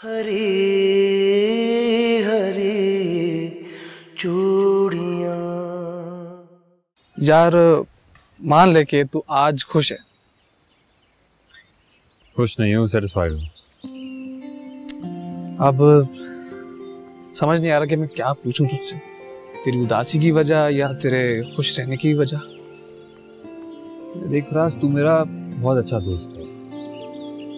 हरी हरी चूड़ियां। यार मान ले कि तू आज खुश है। खुश नहीं हूँ, सेटिस्फाइड हूँ। अब समझ नहीं आ रहा कि मैं क्या पूछूं तुझसे, तेरी उदासी की वजह या तेरे खुश रहने की वजह। देख फराज, तू मेरा बहुत अच्छा दोस्त है,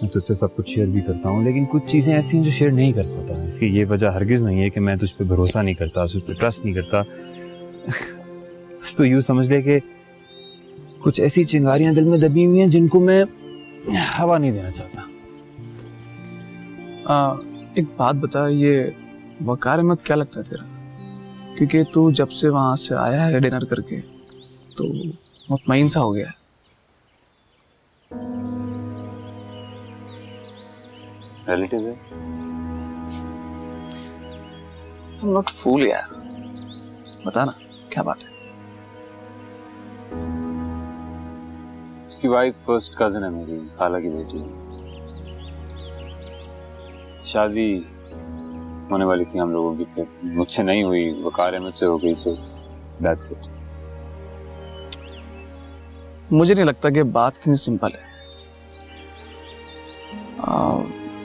मैं तुझसे सब कुछ शेयर भी करता हूँ, लेकिन कुछ चीज़ें ऐसी हैं जो शेयर नहीं कर पाता। इसकी ये वजह हरगिज़ नहीं है कि मैं तुझ पे भरोसा नहीं करता, तुझ पे ट्रस्ट नहीं करता। बस तो यूँ समझ ले कि कुछ ऐसी चिंगारियाँ दिल में दबी हुई हैं जिनको मैं हवा नहीं देना चाहता। एक बात बता, ये वकार अहमद क्या लगता है तेरा? क्योंकि तू जब से वहां से आया है डिनर करके तो मुतमईन सा हो गया है। रिलेटिव है? I'm not fool यार, बता ना क्या बात है। उसकी वाइफ फर्स्ट कजिन है मेरी, खाला की बेटी। शादी होने वाली थी हम लोगों की, फिर मुझसे नहीं हुई, वकार अहमद से हो गई, सो दैट्स इट। मुझे नहीं लगता कि बात इतनी सिंपल है।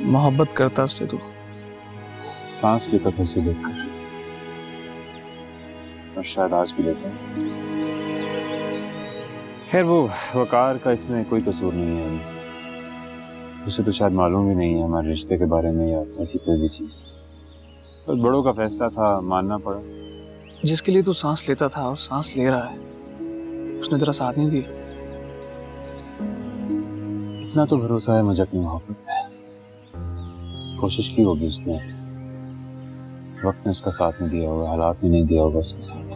मोहब्बत करता उससे तू? सांस लेता था उसे देखकर, और शायद आज भी लेता हूँ। खैर वो वकार का इसमें कोई कसूर नहीं है, उसे तो शायद मालूम भी नहीं है हमारे रिश्ते के बारे में या ऐसी कोई भी चीज। बस बड़ों का फैसला था, मानना पड़ा। जिसके लिए तू सांस लेता था और सांस ले रहा है, उसने तेरा साथ नहीं दिया। इतना तो भरोसा है मुझे अपनी मोहब्बत पे। कोशिश की होगी उसने, वक्त ने उसका साथ नहीं दिया होगा, हालात ने नहीं दिया होगा उसके साथ।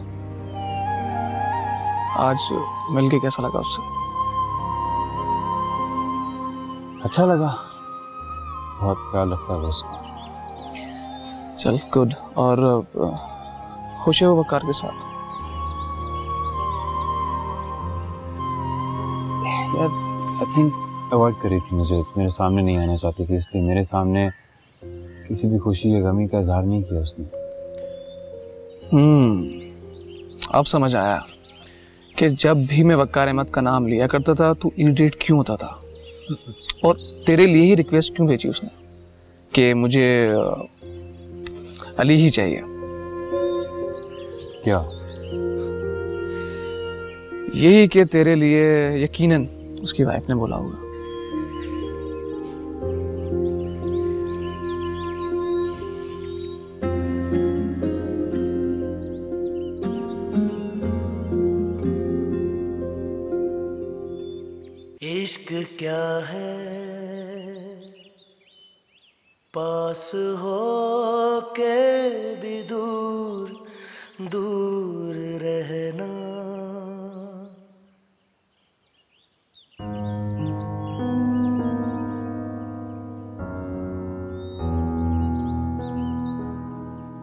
आज मिलके कैसा लगा उससे? अच्छा लगा, बहुत ख्याल रखता है वो उसका। चल गुड। और खुश है वो वकार के साथ? यार आई थिंक अवॉइड करी थी मुझे, मेरे सामने नहीं आना चाहती थी, इसलिए मेरे सामने किसी भी खुशी या गमी का इजहार नहीं किया उसने। अब समझ आया कि जब भी मैं वकार अहमद का नाम लिया करता था तू इरिटेट क्यों होता था, और तेरे लिए ही रिक्वेस्ट क्यों भेजी उसने कि मुझे अली ही चाहिए। क्या? यही कि तेरे लिए यकीनन उसकी वाइफ ने बोला होगा। इश्क क्या है, पास हो के भी दूर दूर रहना।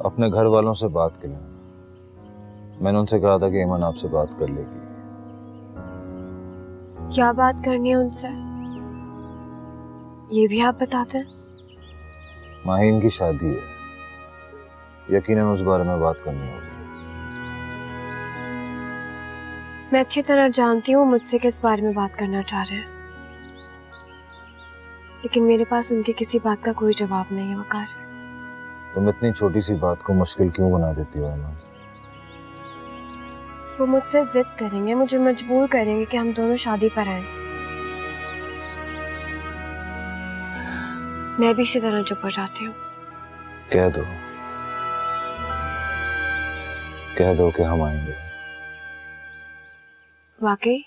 अपने घर वालों से बात के लिए मैंने उनसे कहा था कि ईमान आपसे बात कर लेगी। क्या बात करनी है उनसे, ये भी आप बताते हैं? माहीन की शादी है, यकीनन उस बारे में बात करनी होगी। मैं अच्छी तरह जानती हूँ मुझसे किस बारे में बात करना चाह रहे हैं, लेकिन मेरे पास उनकी किसी बात का कोई जवाब नहीं है वकार। तुम इतनी छोटी सी बात को मुश्किल क्यों बना देती हो ईमान? वो मुझसे जिद करेंगे, मुझे मजबूर करेंगे कि हम दोनों शादी पर आए। मैं भी इसी तरह चुप हो जाती हूँ। कह दो कि हम आएंगे। वाकई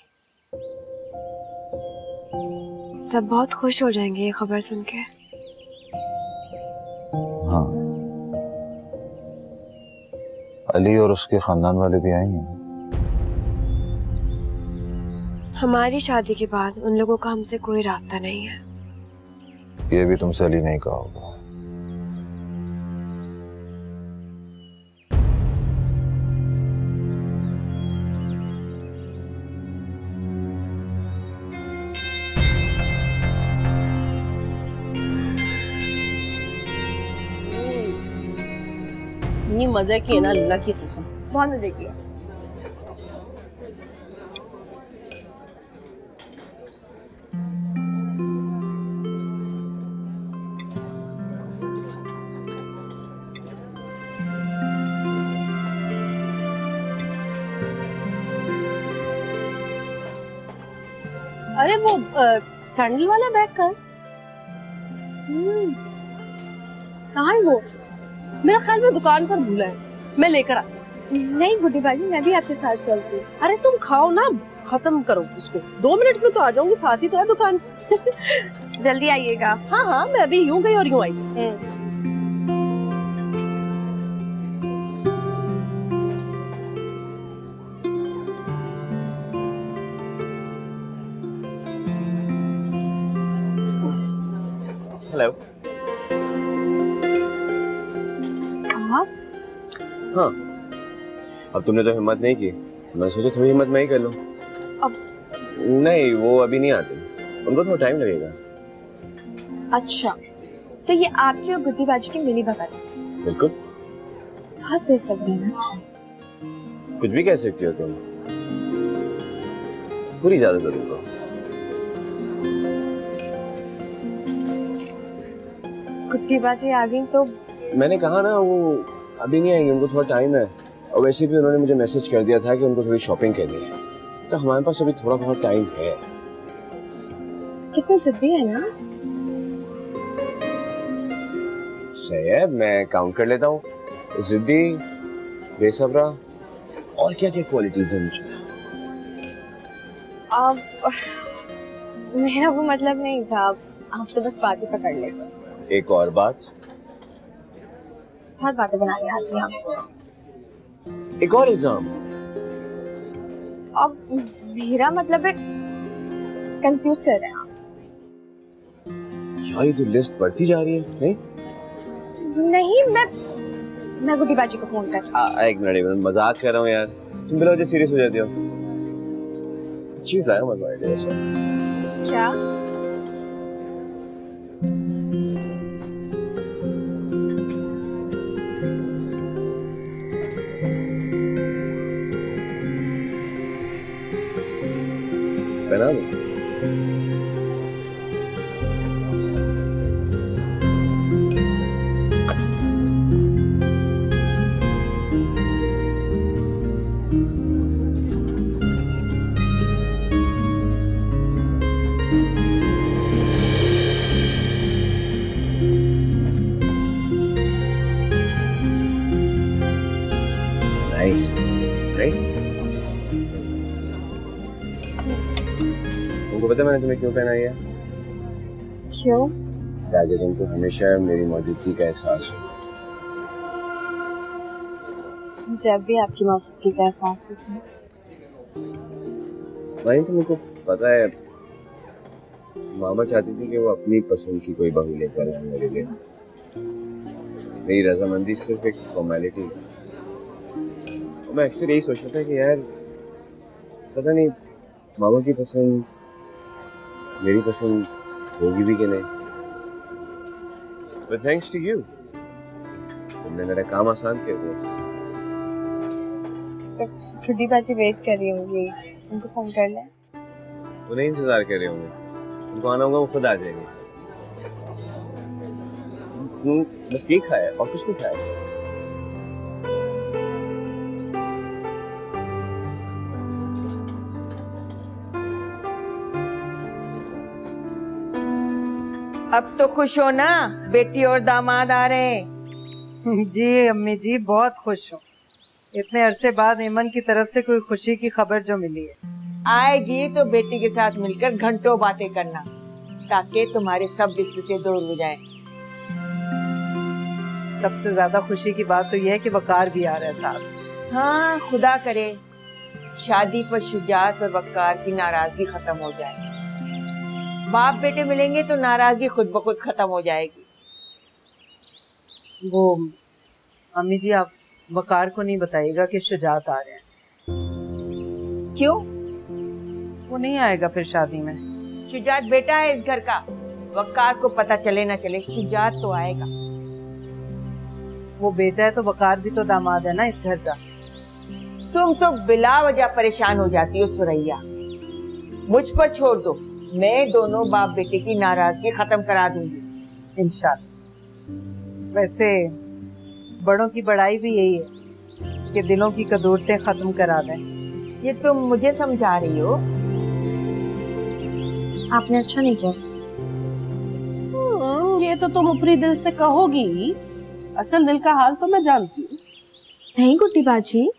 सब बहुत खुश हो जाएंगे ये खबर सुन के। हाँ, अली और उसके खानदान वाले भी आएंगे ना। हमारी शादी के बाद उन लोगों का हमसे कोई राब्ता नहीं है। ये भी तुमसे अली नहीं कहा होगा। इतनी मजे की है ना, अल्लाह की कसम। बहुत मजे की है। अरे वो सैंडल वाला बैग का कहाँ है वो? मेरा ख्याल में दुकान पर भूला है, मैं लेकर आती। नहीं गुड्डी बाजी, मैं भी आपके साथ चलती हूँ। अरे तुम खाओ ना, खत्म करो इसको, 2 मिनट में तो आ जाऊंगी, साथ ही तो है दुकान। जल्दी आइएगा। हाँ हाँ, मैं अभी यूं गई और यूं आई। हेलो। हाँ, अब तुमने तो हिम्मत नहीं की, मैं सोचा थोड़ी हिम्मत मैं ही कर लूं। अब नहीं, वो अभी नहीं आते, उनको थोड़ा टाइम लगेगा। अच्छा, तो ये आपकी और गुड्डी बाजी की मिली भगत है? बिल्कुल। बहुत बेसब्री है ना। कुछ भी कह सकती हो तुम, पूरी इजाजत है तुमको। गुड्डी बाजी आ गई तो? मैंने कहा ना, वो अभी नहीं आएंगे, उनको थोड़ा टाइम है। और वैसे भी उन्होंने मुझे मैसेज कर दिया था कि उनको थोड़ी शॉपिंग करनी है, तो हमारे पास अभी थोड़ा बहुत टाइम है। कितने जिद्दी है ना। सही है, मैं काउंट कर लेता हूँ। जिद्दी, बेसब्रा, और क्या क्या क्वालिटीज हैं मुझे। अब मेरा वो मतलब नहीं था, आप तो बस बात ही पकड़ लेते। एक और बात, बहुत बातें बनानी आती हैं आपको। एक और एग्जाम। अब मेरा मतलब है, कंफ्यूज कर रहे हैं आप। यार ये तो लिस्ट बढ़ती जा रही है। नहीं नहीं, मैं गुड्डी बाजी को फोन कर। एक मिनट, मैं मजाक कर रहा हूँ यार, तुम बिना वजह सीरियस हो जाती हो। चीज लाया मजा आएगा। क्या? बना दो। Nice, right? तुमको पता है मैंने तुम्हें क्यों पहनाई है? क्यों? ताकि तुमको हमेशा मेरी मौजूदगी का एहसास हो। जब भी आपकी मौजूदगी का एहसास होता है। वहीं तुमको पता है, मामा चाहती थी कि वो अपनी पसंद की कोई बहू लेकर आए मेरे लिए। मेरी रजामंदी सिर्फ एक फॉर्मेलिटी। मैं अक्सर यही सोचता था कि यार पता नहीं मामा की पसंद मेरी पसंद होगी भी कि नहीं। But thanks to you, तुमने मेरा काम आसान कर दिया। गुड्डी बाजी वेट कर रही होंगी, उनको फोन कर ले। वो नहीं इंतजार कर रहे होंगे, उनको आना होगा, वो खुद आ जाएंगे। बस ये खाया और कुछ नहीं खाया। अब तो खुश हो ना, बेटी और दामाद आ रहे हैं। जी अम्मी जी, बहुत खुश हूँ। इतने अरसे बाद ईमन की तरफ से कोई खुशी की खबर जो मिली है। आएगी तो बेटी के साथ मिलकर घंटों बातें करना, ताकि तुम्हारे सब विस्वसे दूर हो जाए। सबसे ज्यादा खुशी की बात तो यह है कि वकार भी आ रहा है साथ। हाँ, खुदा करे शादी पर शुजात और वकार की नाराजगी खत्म हो जाए। बाप बेटे मिलेंगे तो नाराजगी खुद ब खुद खत्म हो जाएगी। वो अम्मी जी, आप वकार को नहीं बताइएगा कि शुजात आ रहे हैं। क्यों? वो नहीं आएगा फिर शादी में। शुजात बेटा है इस घर का, वकार को पता चले ना चले शुजात तो आएगा। वो बेटा है तो वकार भी तो दामाद है ना इस घर का। तुम तो बिला वजह परेशान हो जाती हो सुरैया, मुझ पर छोड़ दो, मैं दोनों बाप बेटे की नाराजगी खत्म करा दूंगी इंशाल्लाह। वैसे बड़ों की बड़ाई भी यही है कि दिलों की कदूरतें खत्म करा दें। ये तुम मुझे समझा रही हो? आपने अच्छा नहीं किया। ये तो तुम ऊपरी दिल से कहोगी, असल दिल का हाल तो मैं जानती हूँ। नहीं गुड्डी बाजी।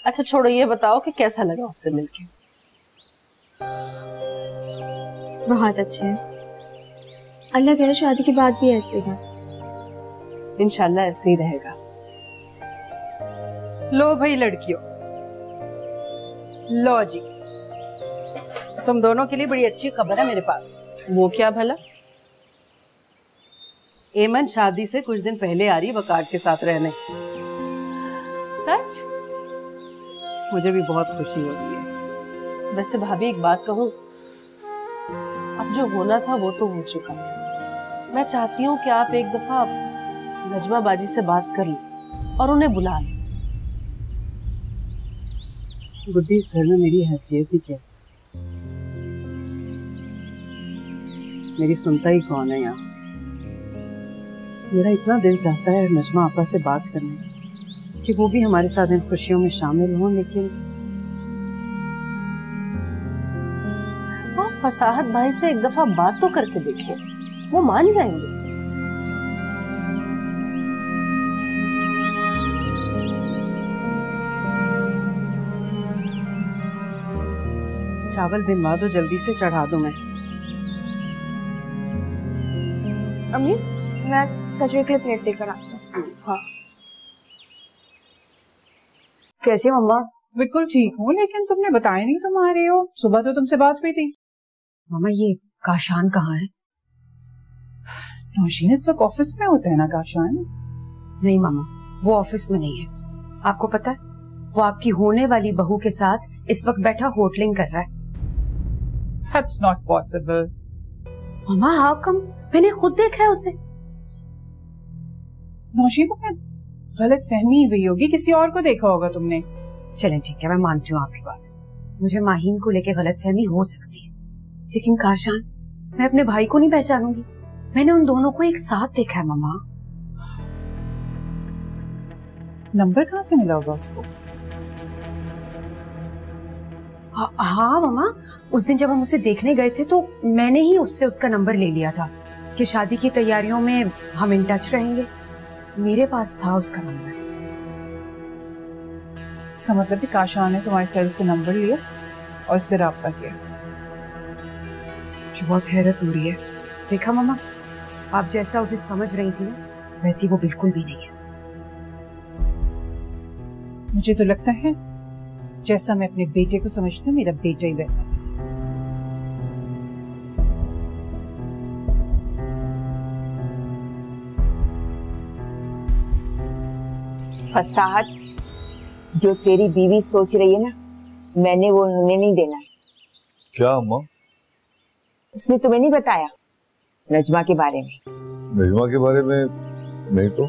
अच्छा छोड़ो, ये बताओ कि कैसा लगा उससे मिलके? बहुत अच्छे। अल्लाह करे शादी के बाद भी ऐसे हो। इंशाल्लाह ऐसे ही रहेगा। लो भाई लड़कियों, लो जी, तुम दोनों के लिए बड़ी अच्छी खबर है मेरे पास। वो क्या भला? एमन शादी से कुछ दिन पहले आ रही वकार के साथ रहने। सच? मुझे भी बहुत खुशी हो रही है। वैसे भाभी एक बात कहूँ, अब जो होना था वो तो हो चुका। मैं चाहती हूँ कि आप एक दफा नजमा बाजी से बात कर लें और उन्हें बुला लें। गुड्डी, इस घर में मेरी हैसियत ही क्या? मेरी सुनता ही कौन है यहाँ? मेरा इतना दिल चाहता है नजमा आपा से बात करने कि वो भी हमारे साथ इन खुशियों में शामिल हों, लेकिन आप फसाहत भाई से एक दफा बात तो करके देखिए, वो मान जाएंगे। चावल भिजवा दो, जल्दी से चढ़ा दूं मैं। अम्मी मैं कचरे के लिए प्लेट लेकर आती हूँ। हाँ। कैसी मम्मा? बिल्कुल ठीक हूँ, लेकिन तुमने बताया नहीं तुम आ रहे हो। सुबह तो तुमसे बात हुई थी। मामा ये काशान कहाँ है? नौशीन इस वक्त ऑफिस में होता है ना काशान? नहीं मामा, वो ऑफिस में नहीं है। आपको पता है, वो आपकी होने वाली बहू के साथ इस वक्त बैठा होटलिंग कर रहा है। That's not possible. Mama how come? मैंने खुद देखा है उसे। नौशीन को गलत फहमी हुई होगी, किसी और को देखा होगा तुमने। चलें ठीक है, मैं मानती हूँ आपकी बात। मुझे माहीन को लेके गलत फहमी हो सकती है, लेकिन काशान, मैं अपने भाई को नहीं पहचानूंगी। मैंने उन दोनों को एक साथ देखा है मामा। नंबर कहाँ से मिला होगा उसको? हाँ मामा, उस दिन जब हम उसे देखने गए थे तो मैंने ही उससे उसका नंबर ले लिया था कि शादी की तैयारियों में हम इन टच रहेंगे। मेरे पास था उसका नंबर। इसका मतलब कि काशान ने तुम्हारे सेल से नंबर लिया और उससे राब्ता किया। मुझे बहुत हैरत हो रही है। देखा मामा, आप जैसा उसे समझ रही थी ना, वैसी वो बिल्कुल भी नहीं है। मुझे तो लगता है जैसा मैं अपने बेटे को समझती हूँ, मेरा बेटा ही वैसा है। फसाहत जो तेरी बीवी सोच रही है ना, मैंने वो उन्हें नहीं देना है। क्या अम्मा? उसने तुम्हें नहीं बताया नजमा के बारे में? नजमा के बारे में नहीं तो,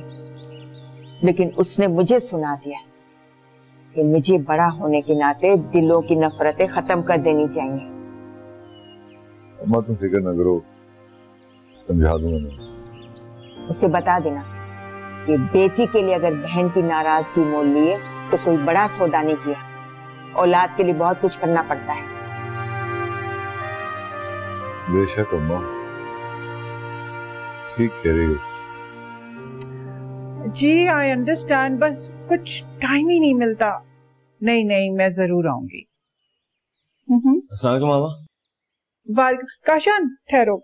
लेकिन उसने मुझे सुना दिया कि मुझे बड़ा होने के नाते दिलों की नफरतें खत्म कर देनी चाहिए। अम्मा तुम फिक्र न करो, समझा दूंगा मैं उसे बता देना कि बेटी के लिए अगर बहन की नाराजगी मोल लिए तो कोई बड़ा सौदा नहीं किया। औलाद के लिए बहुत कुछ करना पड़ता है। बेशक अम्मा, ठीक कह रही हो। जी आई अंडरस्टैंड, बस कुछ टाइम ही नहीं मिलता। नहीं नहीं, मैं जरूर आऊंगी। अस्सलाम वालेकुम मामा। काशान ठहरो,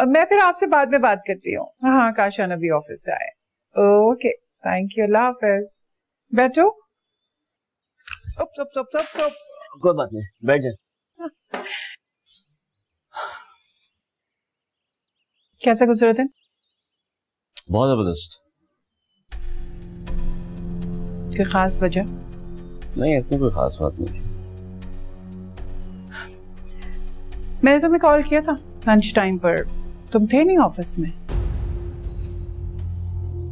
मैं फिर आपसे बाद में बात करती हूँ। हाँ, काशान अभी ऑफिस से आए। ओके, थैंक यू, अल्लाह हाफिज। बैठो। कोई बात नहीं, बैठ जाए। कैसा गुजरा दिन? बहुत जबरदस्त। कोई खास वजह? नहीं, ऐसी कोई खास बात नहीं थी। मैंने तुम्हें कॉल किया था लंच टाइम पर, तुम थे नहीं ऑफिस में।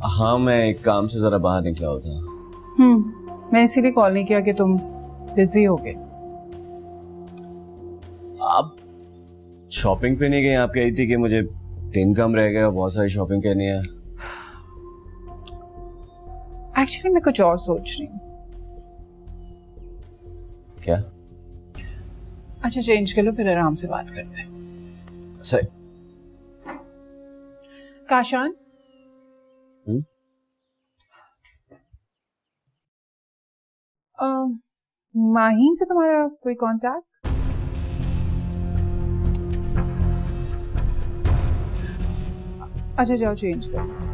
हाँ, मैं एक काम से जरा बाहर निकला हुआ था। मैं इसीलिए कॉल नहीं किया कि तुम बिजी हो गए। आप शॉपिंग पे नहीं गए? आप कही थी कि मुझे दिन कम रह गया और बहुत सारी शॉपिंग करनी है। एक्चुअली मैं कुछ और सोच रही हूँ। क्या? अच्छा चेंज कर लो, फिर आराम से बात करते हैं। सही। काशान, माहीन से तुम्हारा कोई कांटेक्ट? अच्छा जाओ चेंज करो।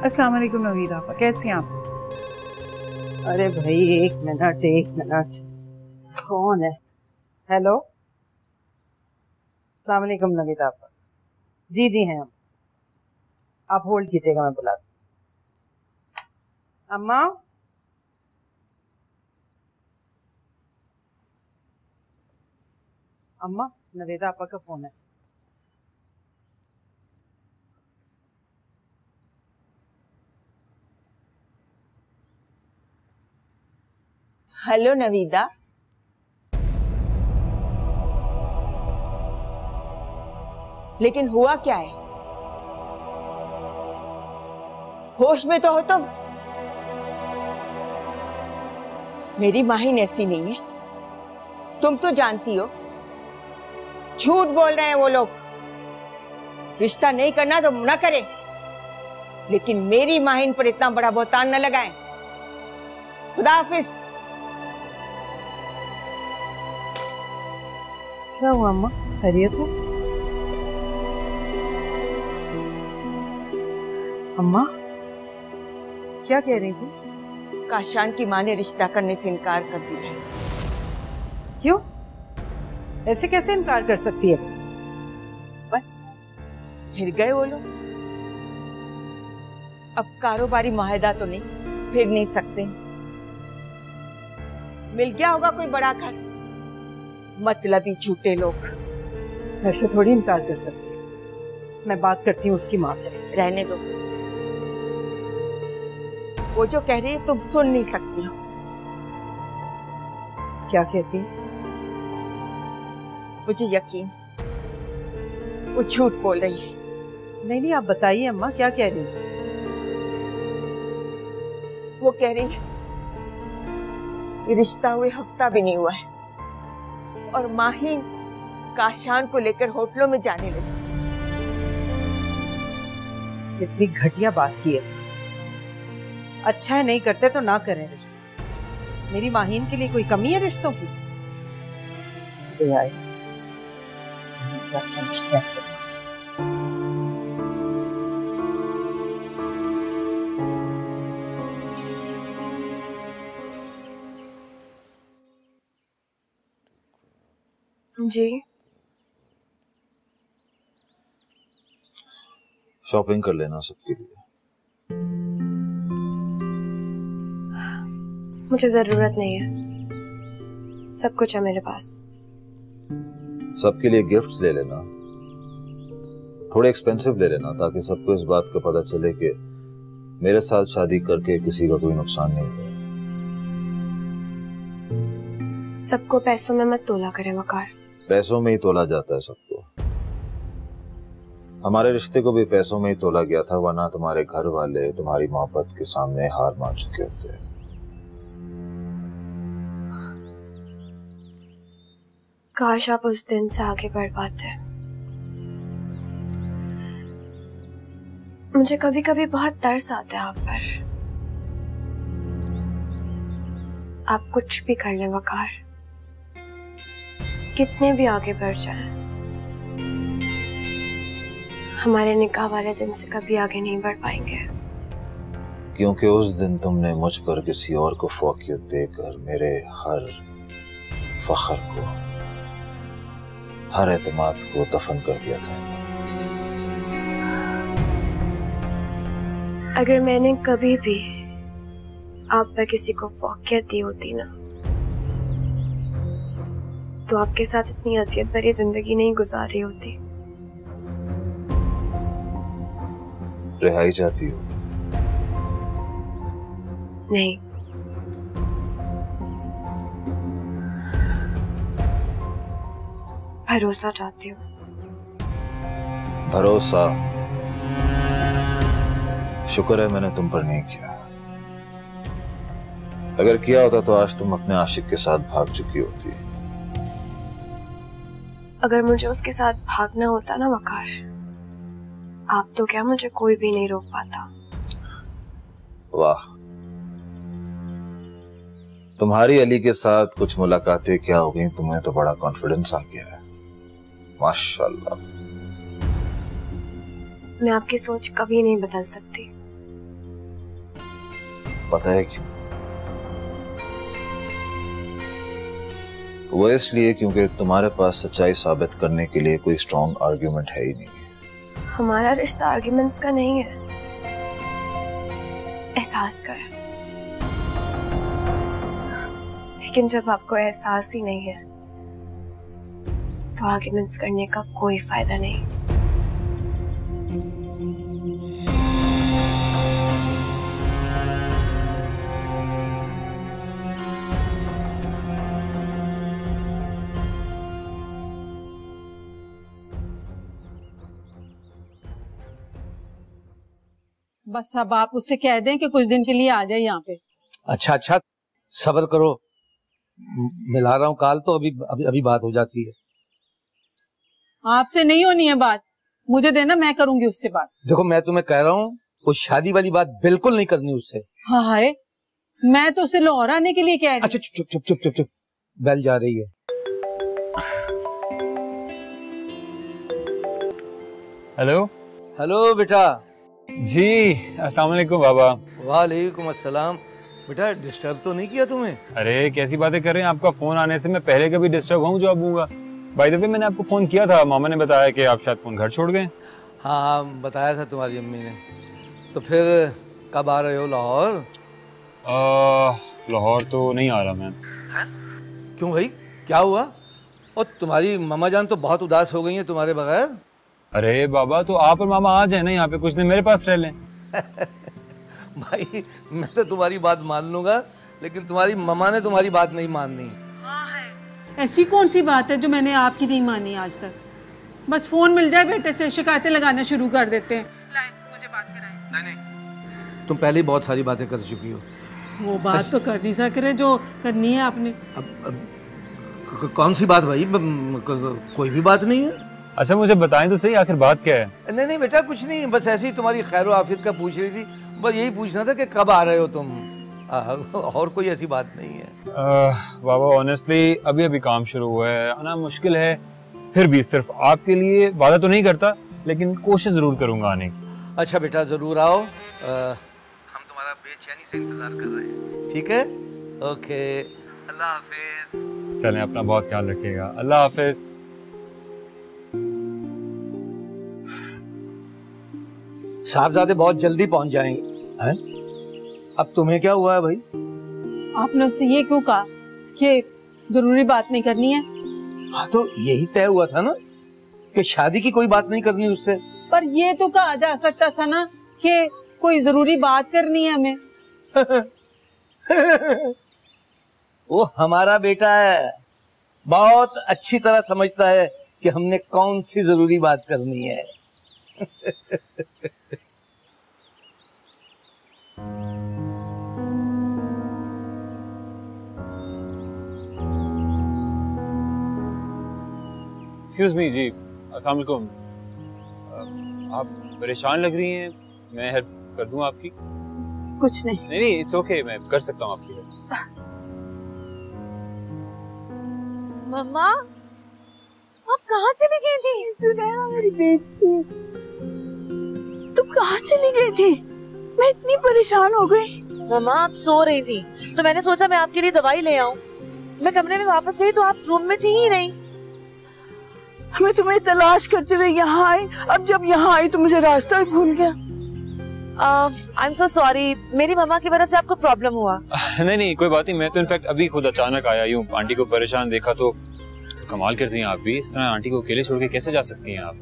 अस्सलाम वालेकुम नवीद आपा, कैसी हैं आप? अरे भाई एक मिनट। कौन है? हेलो, अस्सलाम वालेकुम नवीद आपा। जी हैं हम। आप होल्ड कीजिएगा, मैं बुलाती हूँ। अम्मा, अम्मा नवेदा आपा का फोन है। हेलो नवीदा। लेकिन हुआ क्या है? होश में तो हो तुम? मेरी माहिन ऐसी नहीं है, तुम तो जानती हो। झूठ बोल रहे हैं वो लोग। रिश्ता नहीं करना तो ना करें, लेकिन मेरी माहिन पर इतना बड़ा बहतान न लगाएं। खुदा हाफिज। क्या हुआ अम्मा, खैरियत है? अम्मा क्या कह रही थी? काशान की माँ ने रिश्ता करने से इनकार कर दिया है। क्यों? ऐसे कैसे इनकार कर सकती है? बस फिर गए वो लोग। अब कारोबारी माहिदा तो नहीं, फिर नहीं सकते। मिल गया होगा कोई बड़ा घर। मतलबी झूठे लोग। ऐसे थोड़ी इनकार कर सकती है। मैं बात करती हूँ उसकी माँ से। रहने दो, वो जो कह रही है तुम सुन नहीं सकती हो। क्या कहती? मुझे यकीन वो झूठ बोल रही है। नहीं आप बताइए अम्मा, क्या कह रही है? वो कह रही है कि रिश्ता हुए हफ्ता भी नहीं हुआ है और माहिन काशान को लेकर होटलों में जाने लगी। इतनी घटिया बात की है। अच्छा है नहीं करते तो ना करें रिश्ता। मेरी माहिन के लिए कोई कमी है रिश्तों की? क्या समझते हैं? जी शॉपिंग कर लेना सबके लिए। मुझे जरूरत नहीं है, सब कुछ है मेरे पास। सबके लिए गिफ्ट्स ले लेना, थोड़े एक्सपेंसिव ले लेना, ताकि सबको इस बात का पता चले कि मेरे साथ शादी करके किसी का कोई नुकसान नहीं हुआ। सबको पैसों में मत तोला करें वकार। पैसों में ही तोला जाता है सबको। हमारे रिश्ते को भी पैसों में ही तोला गया था, वरना तुम्हारे घर वाले तुम्हारी मोहब्बत के सामने हार मान चुके होते। काश आप उस दिन से आगे बढ़ पाते। मुझे कभी कभी बहुत तरस आता है आप पर। आप कुछ भी कर लें वकार, कितने भी आगे बढ़ जाएं, हमारे निकाह वाले दिन से कभी आगे नहीं बढ़ पाएंगे। क्योंकि उस दिन तुमने मुझ पर किसी और को फौकियत देकर मेरे हर फख्र को, हर एतमाद को दफन कर दिया था। अगर मैंने कभी भी आप पर किसी को फौकियत दी होती ना, तो आपके साथ इतनी अजियत भरी जिंदगी नहीं गुजार रही होती। रिहाई चाहती हो? नहीं, भरोसा चाहती हूँ। भरोसा? शुक्र है मैंने तुम पर नहीं किया। अगर किया होता तो आज तुम अपने आशिक के साथ भाग चुकी होती। अगर मुझे उसके साथ भागना होता ना वकार, आप तो क्या मुझे कोई भी नहीं रोक पाता। वाह, तुम्हारी अली के साथ कुछ मुलाकातें क्या हो गई, तुम्हें तो बड़ा कॉन्फिडेंस आ गया है, माशाल्लाह। मैं आपकी सोच कभी नहीं बदल सकती। पता है क्यों? वो इसलिए क्योंकि तुम्हारे पास सच्चाई साबित करने के लिए कोई स्ट्रॉन्ग आर्ग्यूमेंट है ही नहीं। हमारा रिश्ता आर्ग्यूमेंट्स का नहीं है, एहसास का है। लेकिन जब आपको एहसास ही नहीं है तो आर्ग्यूमेंट्स करने का कोई फायदा नहीं। बस अब आप उससे कह दें कि कुछ दिन के लिए आ जाए यहाँ पे। अच्छा अच्छा, सब्र करो, मिला रहा हूँ काल, तो अभी अभी अभी बात हो जाती है। आपसे नहीं होनी है बात, मुझे देना, मैं करूंगी उससे बात। देखो मैं तुम्हें कह रहा हूँ, वो शादी वाली बात बिल्कुल नहीं करनी उससे। हाँ हाय, मैं तो उसे लाहौर आने के लिए कह रही। अच्छा चुप चुप चुप चुप चुप, बेल जा रही है। हेलो हेलो बेटा। जी अस्सलाम वालेकुम बाबा। वालेकुम अस्सलाम। बेटा डिस्टर्ब तो नहीं किया तुम्हें? अरे कैसी बातें कर रहे हैं, आपका फोन आने से मैं पहले कभी डिस्टर्ब हूँ जो अब हूँगा। बाय द वे मैंने आपको फोन किया था, मामा ने बताया कि आप शायद फोन घर छोड़ गए। हाँ हाँ बताया था तुम्हारी अम्मी ने। तो फिर कब आ रहे हो लाहौर? लाहौर तो नहीं आ रहा मैं। क्यों भाई, क्या हुआ? और तुम्हारी मामा जान तो बहुत उदास हो गई हैं तुम्हारे बगैर। अरे बाबा तो आप और मामा आ जाए ना यहाँ पे, कुछ दिन मेरे पास रह लें। भाई मैं तो तुम्हारी बात मान लूंगा, लेकिन तुम्हारी मामा ने तुम्हारी बात नहीं माननी। ऐसी कौन सी बात है जो मैंने आपकी नहीं मानी आज तक? बस फोन मिल जाए बेटे से शिकायतें लगाना शुरू कर देते हैं। लाए मुझे बात कराएं। नहीं, तुम पहले ही बहुत सारी बातें कर चुकी हो। वो बात तो कर नहीं सक रहे जो करनी है आपने। अब कौन सी बात भाई? कोई भी बात नहीं है। अच्छा मुझे बताएं तो सही, आखिर बात क्या है? नहीं नहीं बेटा कुछ नहीं, बस ऐसे ही तुम्हारी खैर आफियत का पूछ रही थी। बस यही पूछना था कि कब आ रहे हो तुम, और कोई ऐसी बात नहीं है। बाबा ऑनेस्टली अभी अभी काम शुरू हुआ है, आना मुश्किल है, फिर भी सिर्फ आपके लिए वादा तो नहीं करता, लेकिन कोशिश जरूर करूंगा आने की। अच्छा बेटा जरूर आओ, हम तुम्हारा बेचैनी से इंतजार कर रहे हैं। ठीक है, ओके, अल्लाह हाफिज। चलें, अपना बहुत ख्याल रखिएगा, अल्लाह हाफिज। साहबजादे बहुत जल्दी पहुंच जाएंगे हैं? अब तुम्हें क्या हुआ है भाई? आपने उससे ये क्यों कहा कि जरूरी बात नहीं करनी है? हाँ तो यही तय हुआ था ना कि शादी की कोई बात नहीं करनी उससे। पर ये तो कहा जा सकता था ना कि कोई जरूरी बात करनी है हमें। वो हमारा बेटा है, बहुत अच्छी तरह समझता है कि हमने कौन सी जरूरी बात करनी है। एक्सक्यूज मी जी, अस्सलाम वालेकुम। आप परेशान लग रही हैं, मैं हेल्प कर दूं आपकी? कुछ नहीं। नहीं नहीं इट्स ओके, मैं कर सकता हूँ आपकी हेल्प। मम्मा आप कहाँ चली गई थी? सुनैना मेरी बेटी, तुम कहाँ चली गई थी? मैं इतनी परेशान हो गई। मम्मा आप सो रही थी तो मैंने सोचा मैं आपके लिए दवाई ले आऊं। मैं कमरे में वापस गई तो आप रूम में थी ही नहीं। मैं तुम्हें तलाश करते हुए यहाँ आई, अब जब यहाँ आई तो मुझे रास्ता ही भूल गया। आई एम सो सॉरी, मेरी मम्मा की वजह से आपको प्रॉब्लम हुआ। नहीं नहीं कोई बात नहीं, मैं तो इनफैक्ट अभी खुद अचानक आया यूं आंटी को परेशान देखा तो कमाल करती हैं आप भी, इस तरह आंटी को अकेले छोड़ के कैसे जा सकती हैं आप?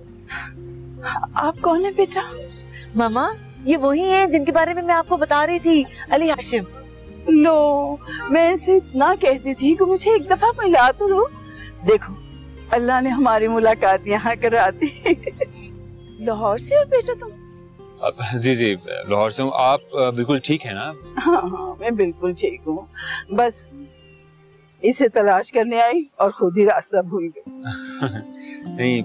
आप कौन है बेटा? मम्मा ये वही है जिनके बारे में मैं आपको बता रही थी, अली हाशिम। लो, मैं इसे इतना कहती थी कि मुझे एक दफा मिला तो दो। देखो अल्लाह ने हमारी मुलाकात यहाँ करा दी। लाहौर से हो बेटा तुम? जी जी लाहौर से हूँ। आप बिल्कुल ठीक है ना? हाँ हाँ मैं बिल्कुल ठीक हूँ, बस इसे तलाश करने आई और खुद ही रास्ता भूल गई। नहीं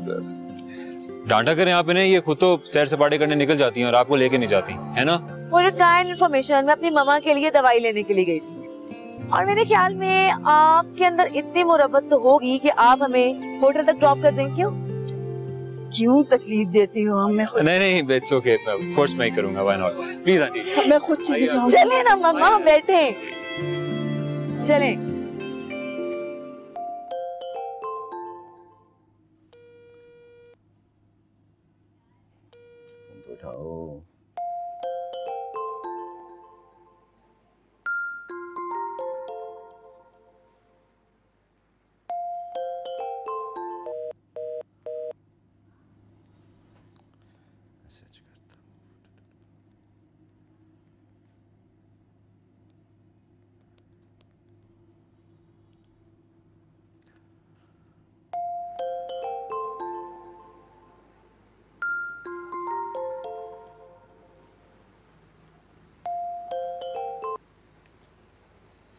डांटा करें आप इन्हें, ये खुद तो सैर सपाटे करने निकल जाती हैं और आपको लेके नहीं जाती है ना। फॉर योर काइंड इन्फॉर्मेशन, मैं अपनी मम्मा के लिए दवाई लेने के लिए गई थी और मेरे ख्याल में आपके अंदर इतनी मुरब्बत तो होगी कि आप हमें होटल तक ड्रॉप कर दें। क्यों तकलीफ देती हो हमें? नहीं नहीं इट्स ओके, फोर्स मैं ही करूंगा, व्हाई नॉट। प्लीज आंटी मैं खुद चली जाऊंगी। चलिए ना मम्मा, बैठे चलें। उठाओ।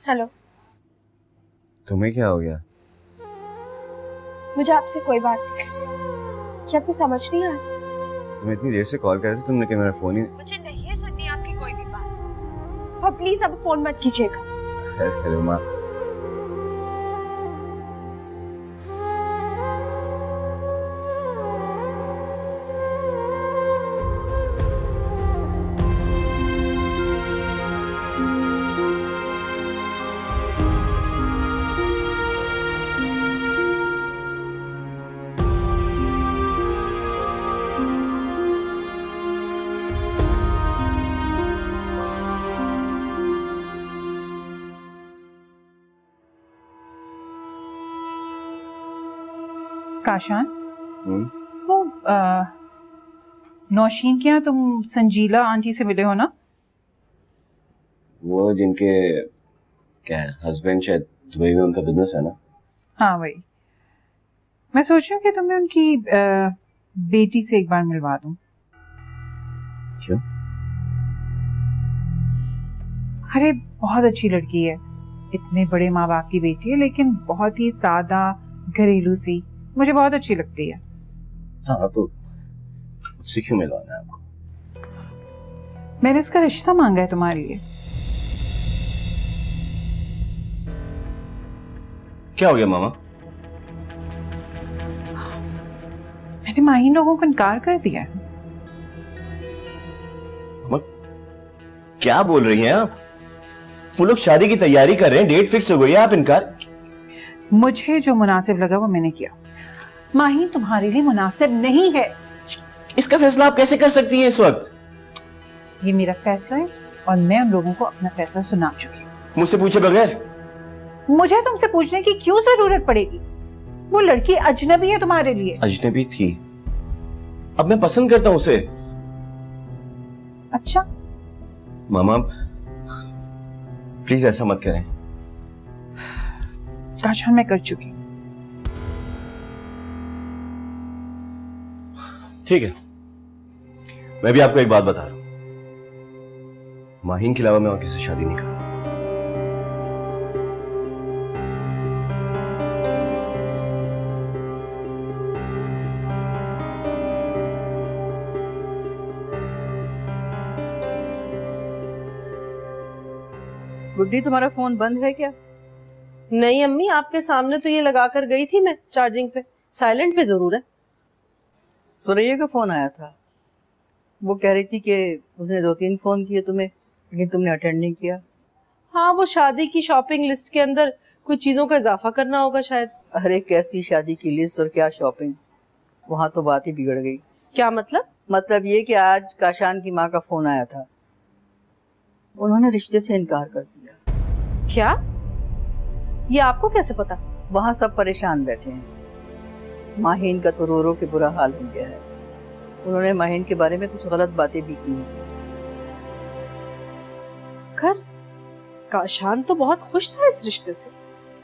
हेलो। तुम्हें क्या हो गया? मुझे आपसे कोई बात नहीं, क्या आपको समझ नहीं आ रही? तुम इतनी देर से कॉल कर रहे थे, तुमने क्या मेरा फोन ही? मुझे नहीं सुननी आपकी कोई भी बात। अब प्लीज अब फोन मत कीजिएगा। हेलो माँ। काशान, वो नौशीन के यहाँ तुम संजीला आंटी से मिले हो ना? वो जिनके क्या है हस्बैंड शायद दुबई में उनका बिजनेस है ना? हाँ वही। मैं सोच रही हूँ कि तुम्हें उनकी बेटी से एक बार मिलवा दूं। क्यों? अरे बहुत अच्छी लड़की है, इतने बड़े माँ बाप की बेटी है, लेकिन बहुत ही सादा घरेलू सी, मुझे बहुत अच्छी लगती है। हाँ तो उससे क्यों मिलवाना है आपको? मैंने उसका रिश्ता मांगा है तुम्हारे लिए। क्या हो गया मामा? मैंने माहिन लोगों को इनकार कर दिया है। क्या बोल रही हैं आप? वो लोग शादी की तैयारी कर रहे हैं, डेट फिक्स हो गई है, आप इनकार? मुझे जो मुनासिब लगा वो मैंने किया। माही तुम्हारे लिए मुनासिब नहीं है। इसका फैसला आप कैसे कर सकती हैं इस वक्त? ये मेरा फैसला है और मैं उन लोगों को अपना फैसला सुना चुकी हूँ। मुझसे पूछे बगैर? मुझे तुमसे पूछने की क्यों जरूरत पड़ेगी? वो लड़की अजनबी है तुम्हारे लिए। अजनबी थी, अब मैं पसंद करता हूँ उसे। अच्छा मामा प्लीज ऐसा मत करें। काशान मैं कर चुकी। ठीक है, मैं भी आपको एक बात बता रहा हूं, माहीन के अलावा मैं और किसी से शादी नहीं करूंगा। गुड्डी तुम्हारा फोन बंद है क्या? नहीं अम्मी, आपके सामने तो ये लगा कर गई थी मैं चार्जिंग पे, साइलेंट पे जरूर है। सुरैया का फोन आया था, वो कह रही थी कि उसने 2-3 फोन किए तुम्हें, लेकिन तुमने अटेंड नहीं किया। हाँ वो शादी की शॉपिंग लिस्ट के अंदर कुछ चीजों का इजाफा करना होगा शायद। अरे कैसी शादी की लिस्ट और क्या शॉपिंग, वहाँ तो बात ही बिगड़ गई। क्या मतलब? मतलब ये कि आज काशान की माँ का फोन आया था, उन्होंने रिश्ते से इनकार कर दिया। क्या? ये आपको कैसे पता? वहाँ सब परेशान बैठे हैं। माहीन का तो रो रो के बुरा हाल हो गया है। उन्होंने माहीन के बारे में कुछ गलत बातें भी की हैं। कर काशान तो बहुत खुश था इस रिश्ते से।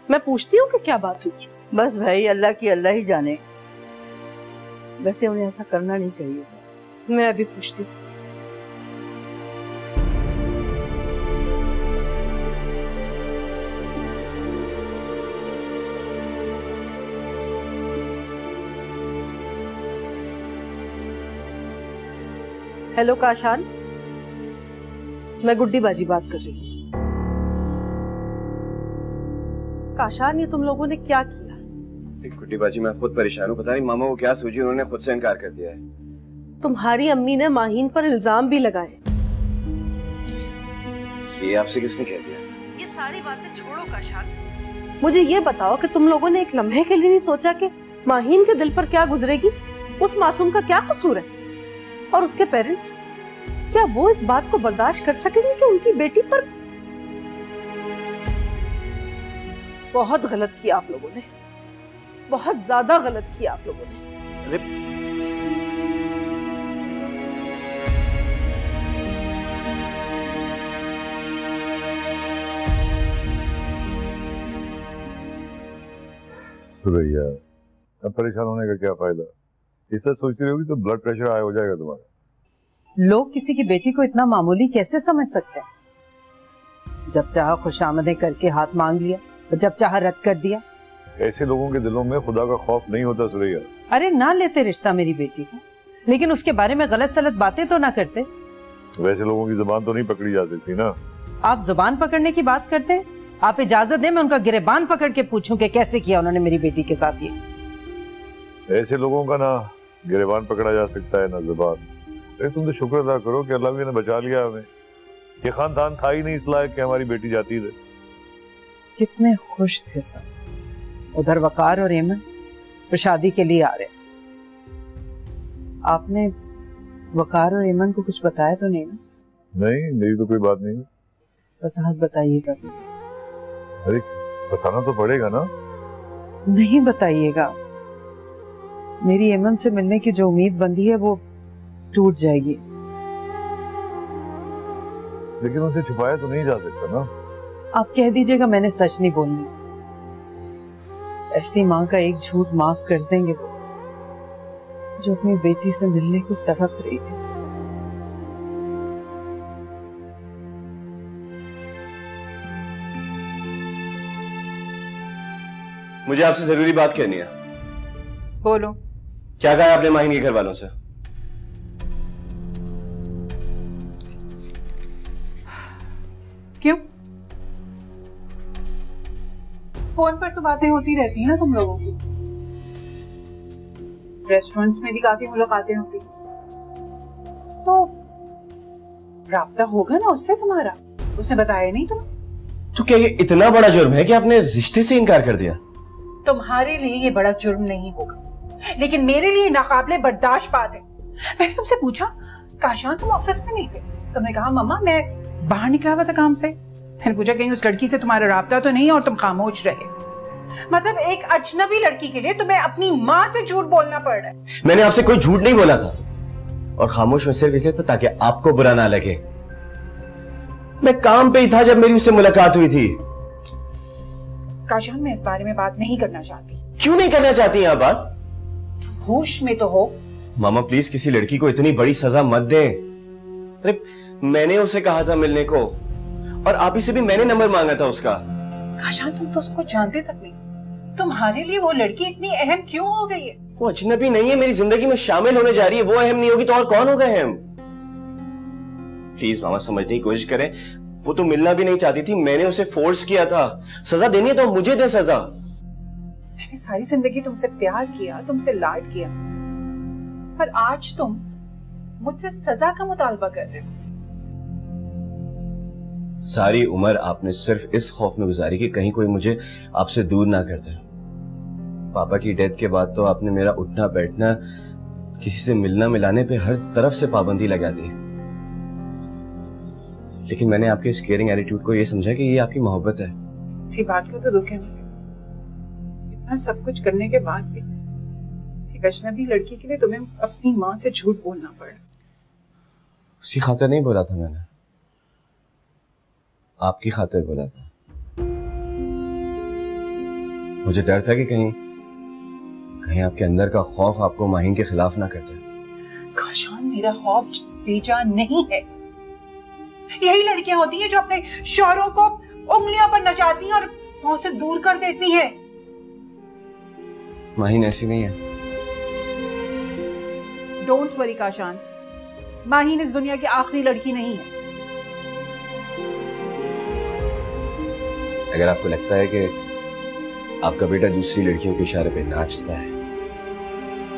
मैं पूछती हूँ कि क्या बात हुई। बस भाई अल्लाह की अल्लाह ही जाने। वैसे उन्हें ऐसा करना नहीं चाहिए था। मैं अभी पूछती हूँ। हेलो काशान, मैं गुड्डी बाजी बात कर रही हूँ। काशान, ये तुम लोगों ने क्या किया? गुड्डी बाजी, मैं खुद परेशान हूँ। पता नहीं मामा को क्या सोची, उन्होंने खुद से इनकार कर दिया है। तुम्हारी अम्मी ने माहीन पर इल्जाम भी लगाए। ये आपसे किसने कह दिया? ये सारी बातें छोड़ो काशान, मुझे ये बताओ कि तुम लोगों ने एक लम्हे के लिए नहीं सोचा कि माहीन के दिल पर क्या गुजरेगी? उस मासूम का क्या कसूर है? और उसके पेरेंट्स, क्या वो इस बात को बर्दाश्त कर सकेंगे कि उनकी बेटी पर? बहुत गलत किया आप लोगों ने, बहुत ज्यादा गलत किया आप लोगों ने। सुरैया, अब परेशान होने का क्या फायदा? इससे सोचती रहोगी तो ब्लड प्रेशर हाई हो जाएगा तुम्हारा। लोग किसी की बेटी को इतना मामूली कैसे समझ सकते हैं? जब चाहा खुशामदें करके हाथ मांग लिया और जब चाहा रद्द कर दिया। ऐसे लोगों के दिलों में खुदा का खौफ नहीं होता सुरैया। अरे ना लेते रिश्ता मेरी बेटी को, लेकिन उसके बारे में गलत सलत बातें तो ना करते। वैसे लोगों की जुबान तो नहीं पकड़ी जा सकती ना। आप जुबान पकड़ने की बात करते हैं? आप इजाजत दें मैं उनका गिरेबान पकड़ के पूछूं कि कैसे किया उन्होंने मेरी बेटी के साथ ये। ऐसे लोगों का ना गिरेबान पकड़ा जा सकता है ना जुबान। अरे तुम तो शुक्र अदा करो कि अल्लाह ने बचा लिया हमें। ये खानदान था ही नहीं इस लायक कि हमारी बेटी जाती रहे। कितने खुश थे सब। उधर वकार और एमन तो शादी के लिए आ रहे। आपने वकार और एमन को कुछ बताया तो नहीं ना? नहीं, मेरी तो कोई बात नहीं। वजाहत बताइएगा। अरे बताना तो पड़ेगा ना। नहीं बताइएगा, मेरी एमन से मिलने की जो उम्मीद बंधी है वो टूट जाएगी। लेकिन उसे छुपाया तो नहीं जा सकता ना। आप कह दीजिएगा मैंने सच नहीं बोलनी। ऐसी माँ का एक झूठ माफ कर देंगे वो, जो अपनी बेटी से मिलने को तड़प रही है। मुझे आपसे जरूरी बात करनी है। बोलो। क्या कहा आपने माहीन के घर वालों से? क्यों? फोन पर तो बातें होती रहती है ना तुम लोगों की। रेस्टोरेंट्स में भी काफी मुलाकातें होती, तो राब्ता होगा ना उससे तुम्हारा। उसने बताया नहीं तुम्हें? तो क्या ये इतना बड़ा जुर्म है कि आपने रिश्ते से इनकार कर दिया? तुम्हारे लिए ये बड़ा जुर्म नहीं होगा, लेकिन मेरे लिए नाकाबिले बर्दाश्त बात है। मैंने तुमसे पूछा, काशान तुम ऑफिस में नहीं थे? तुमने कहा मम्मा मैं बाहर निकला हुआ था काम से। मैंने पूछा कहीं उस लड़की से तुम्हारा राब्ता तो नहीं, और तुम खामोश रहे। मतलब एक अजनबी लड़की के लिए तुम्हें अपनी माँ से झूठ बोलना पड़ रहा है। मैंने आपसे कोई झूठ नहीं बोला था, और खामोश में सिर्फ इसलिए था ताकि आपको बुरा ना लगे। मैं काम पे ही था जब मेरी उससे मुलाकात हुई थी। काशान मैं इस बारे में बात नहीं करना चाहती। क्यों नहीं करना चाहती हैं आप बात? तुम होश में तो हो? मामा प्लीज किसी लड़की को इतनी बड़ी सजा मत दें। अरे मैंने उसे कहा था मिलने को, और आप ही से भी मैंने नंबर मांगा था उसका। काशान तुम तो उसको जानते तक नहीं, तुम्हारे लिए वो लड़की इतनी अहम क्यों हो गई है? वो अजनबी नहीं है, मेरी जिंदगी में शामिल होने जा रही है। वो अहम नहीं होगी तो और कौन होगा अहम? प्लीज मामा समझने की कोशिश करें। वो तो मिलना भी नहीं चाहती थी, मैंने उसे फोर्स किया था। सजा देनी है तो मुझे दे सजा। मैंने सारी जिंदगी तुमसे प्यार किया, तुमसे लाड किया, पर आज तुम मुझसे सजा का मुतालबा कर रहे हो। सारी उम्र आपने सिर्फ इस खौफ में गुजारी कि कहीं कोई मुझे आपसे दूर ना कर दे। पापा की डेथ के बाद तो आपने मेरा उठना बैठना किसी से मिलना मिलाने पे हर तरफ से पाबंदी लगा दी, लेकिन मैंने आपके इस केयरिंग एटीट्यूड को ये समझा कि ये आपकी मोहब्बत है। इसी बात का तो दुख है मुझे, इतना सब कुछ करने के बाद भी एक अजनबी लड़की के लिए तुम्हें अपनी माँ से झूठ बोलना पड़ा। उसी खातिर नहीं बोला था मैंने, आपकी खातिर बोला था। मुझे डर था कि कहीं आपके अंदर का खौफ आपको माहिन के खिलाफ ना कर दे। काशान, मेरा खौफ बेजान नहीं है। यही लड़कियां होती हैं जो अपने शौहरों को उंगलियों पर नचाती हैं और मुंह से दूर कर देती हैं। माहिन ऐसी नहीं है। डोंट वरी काशान, माहिन इस दुनिया की आखिरी लड़की नहीं है। अगर आपको लगता है कि आपका बेटा दूसरी लड़कियों के इशारे पे नाचता है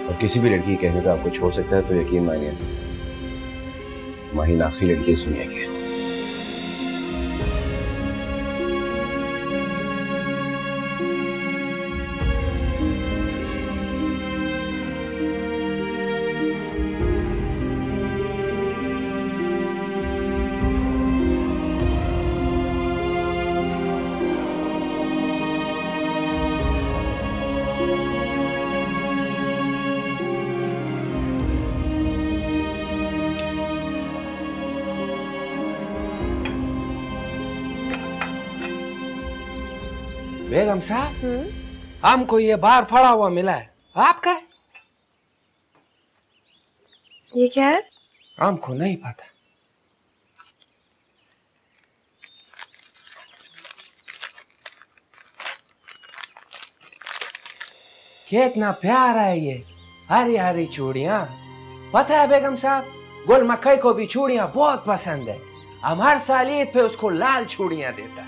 और किसी भी लड़की के कहने पे आपको छोड़ सकता है, तो यकीन मानिए माहिन आखिरी लड़की इस दुनिया की है। बेगम साहब, हमको ये बाहर पड़ा हुआ मिला है, आपका है? ये क्या है? हमको नहीं पता। कितना प्यारा है ये, हरी हरी चूड़ियां। पता है बेगम साहब, गुल मकई को भी चूड़ियां बहुत पसंद है। हम हर साल ईद पे उसको लाल चूड़ियां देता है।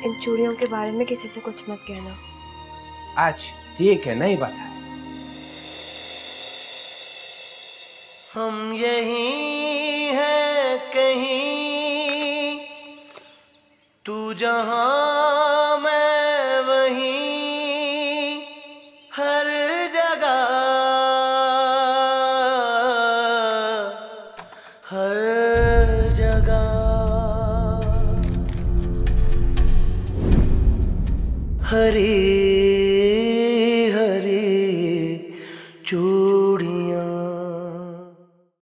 इन चूड़ियों के बारे में किसी से कुछ मत कहना। अच्छा ठीक है, नहीं बता। हम यही हैं कहीं, तू जहां मैं वहीं, हर जगह हर जगह। हरी